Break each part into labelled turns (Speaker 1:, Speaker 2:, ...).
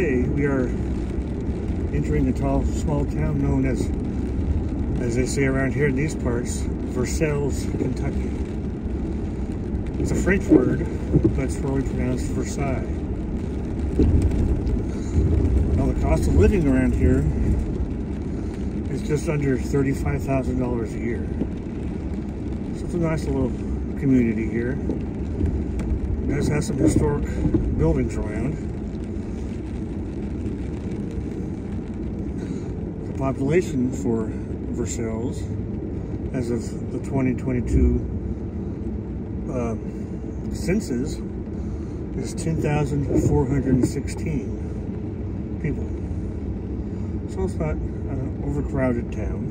Speaker 1: Today we are entering a small town known as they say around here in these parts, Versailles, Kentucky. It's a French word, but it's probably pronounced Versailles. Now the cost of living around here is just under $35,000 a year. So it's a nice little community here. It does have some historic buildings around. The population for Versailles, as of the 2022 census, is 10,416 people. So it's not an overcrowded town.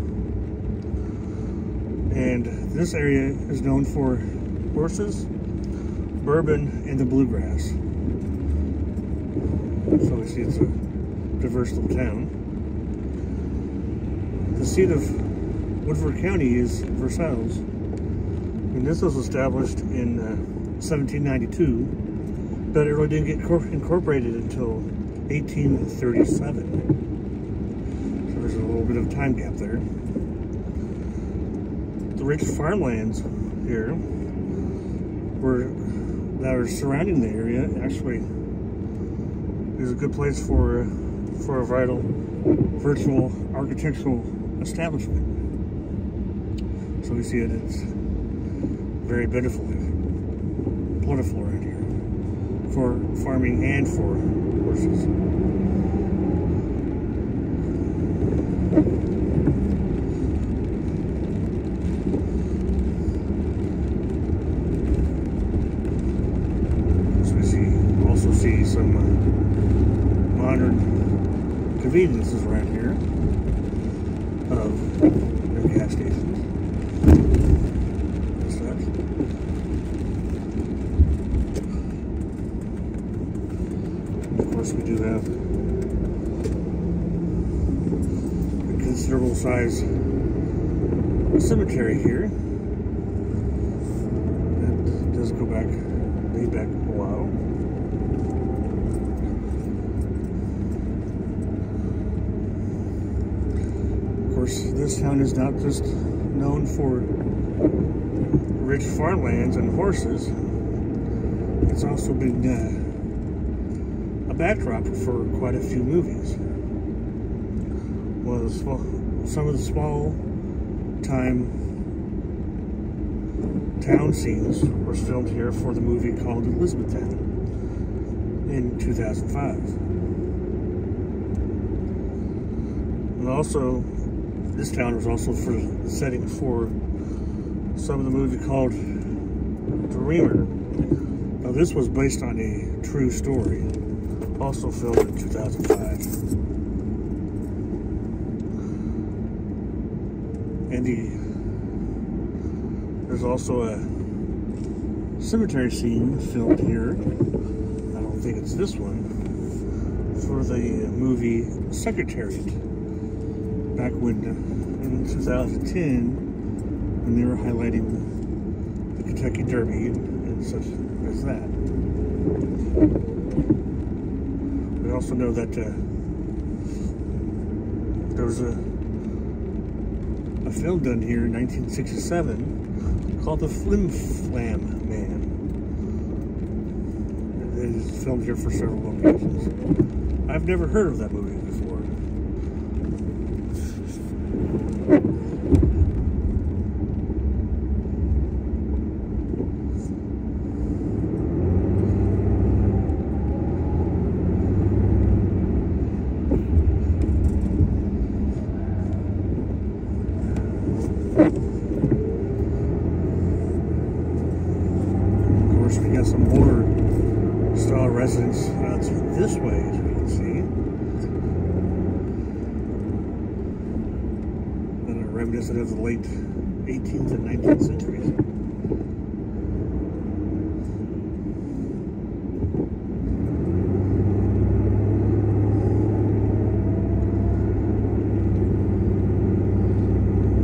Speaker 1: And this area is known for horses, bourbon, and the bluegrass. So we see it's a diverse little town. The seat of Woodford County is Versailles. And this was established in 1792, but it really didn't get incorporated until 1837. So there's a little bit of time gap there. The rich farmlands here that are surrounding the area actually is a good place for a virtual architectural establishment. So we see it's very plentiful around here for farming and for horses. So we also see some modern conveniences around here of gas stations and such. Of course, we do have a considerable size cemetery here. That does go back, way back a while. Of course, this town is not just known for rich farmlands and horses. It's also been a backdrop for quite a few movies. Some of the small-time town scenes were filmed here for the movie called Elizabethtown in 2005. And also, this town was also for the setting for some of the movie called Dreamer. Now this was based on a true story, also filmed in 2005. And there's also a cemetery scene filmed here. I don't think it's this one, for the movie Secretariat. Back when, in 2010, when they were highlighting the Kentucky Derby and such as that. We also know that there was a film done here in 1967 called The Flim Flam Man. It is filmed here for several locations. I've never heard of that movie before. Of course, we got some older style residents this way, as we can see, that are reminiscent of the late 18th and 19th centuries.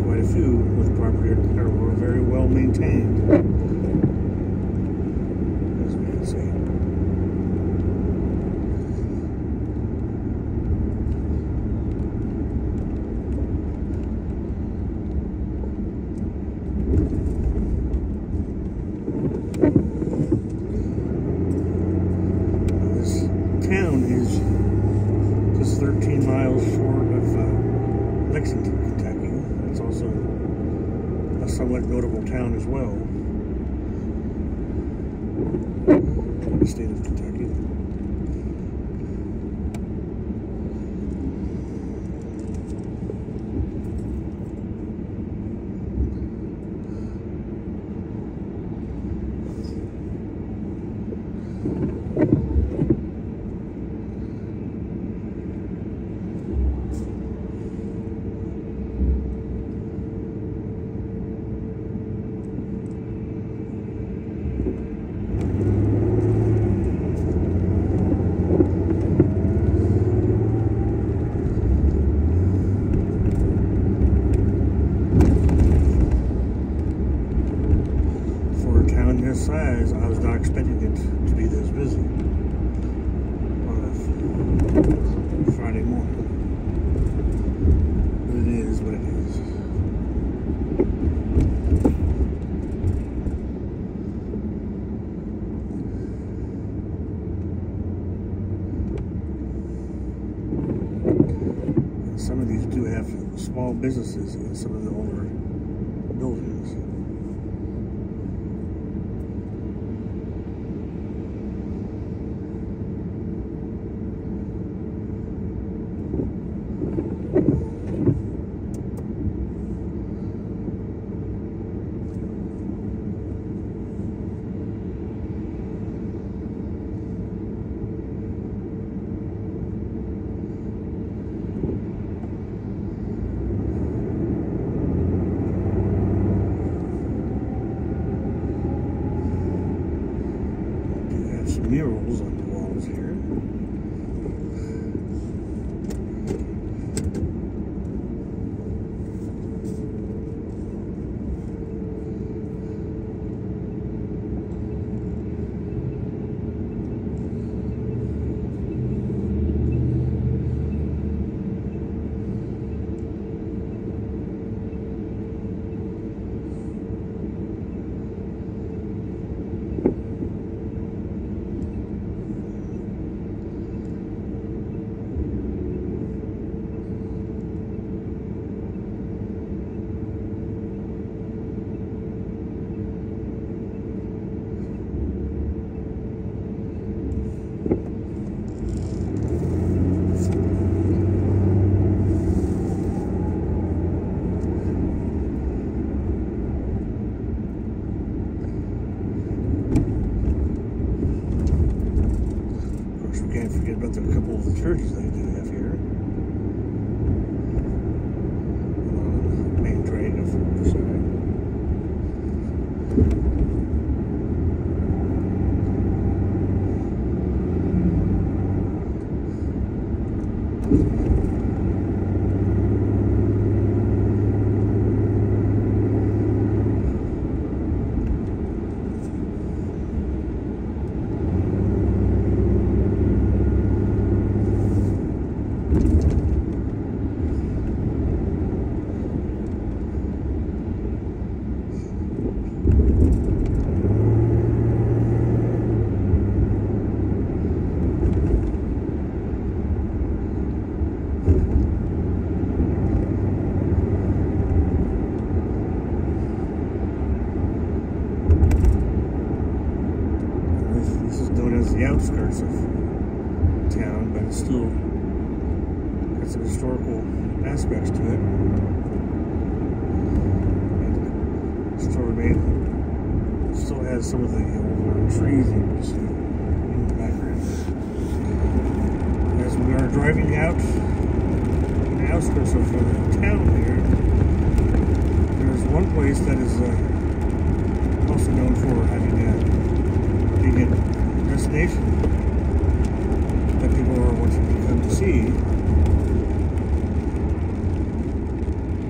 Speaker 1: Quite a few with property that were very well maintained, as we can see. somewhat notable town as well in the state of Kentucky. This size, I was not expecting it to be this busy on a Friday morning, but it is what it is. And some of these do have small businesses in some of the older buildings. Murals on the walls here. Can't forget about a couple of the churches they do have here. Main drag of Versailles. The outskirts of town, but it's still got some historical aspects to it. And still has some of the older trees you can see in the background. As we are driving out in the outskirts of town here, there's one place that is also known for having being a destination that people are wanting to come to see,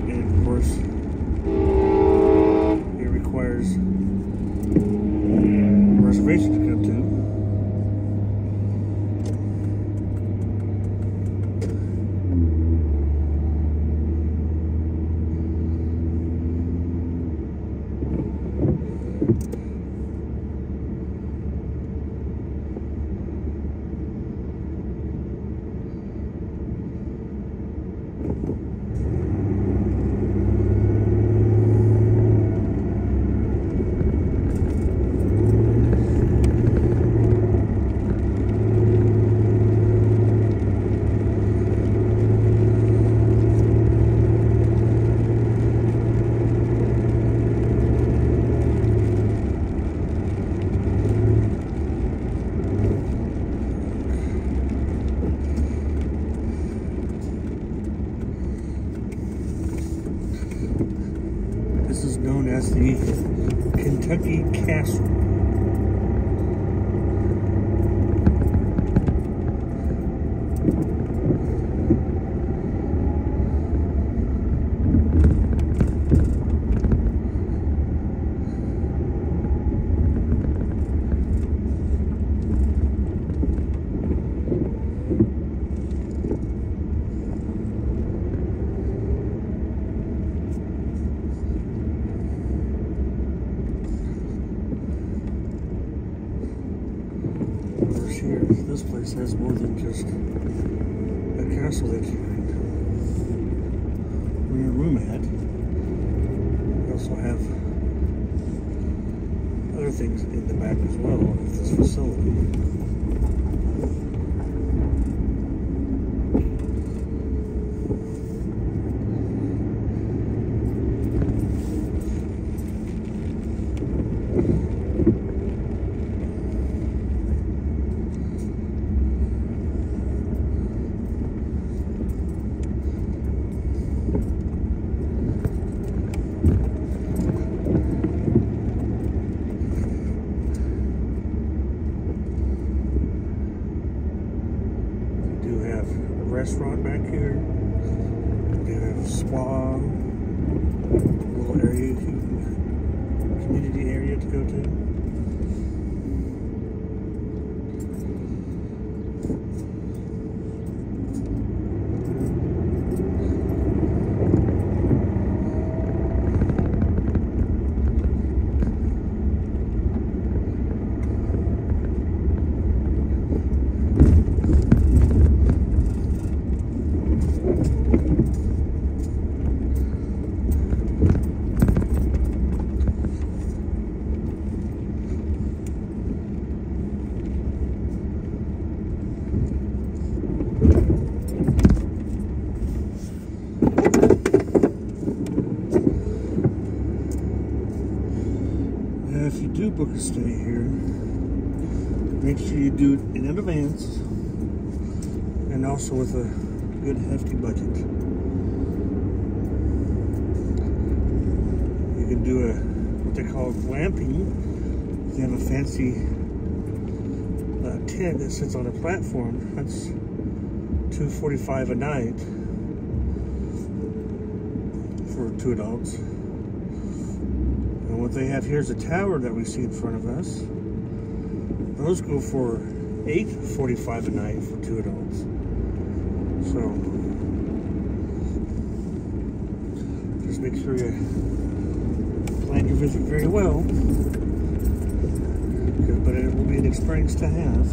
Speaker 1: and of course it requires a reservation to come to. known as the Kentucky Castle. Here, this place has more than just a castle that you can rent a room at. We also have other things in the back as well of this facility. Restaurant back here. They have a spa, little area, community area to go to. If you do book a stay here, make sure you do it in advance and also with a good hefty budget. You can do what they call glamping. They have a fancy tent that sits on a platform. That's $245 a night for 2 adults. And what they have here is a tower that we see in front of us. Those go for $845 a night for 2 adults. So just make sure you plan your visit very well, but it will be an experience to have.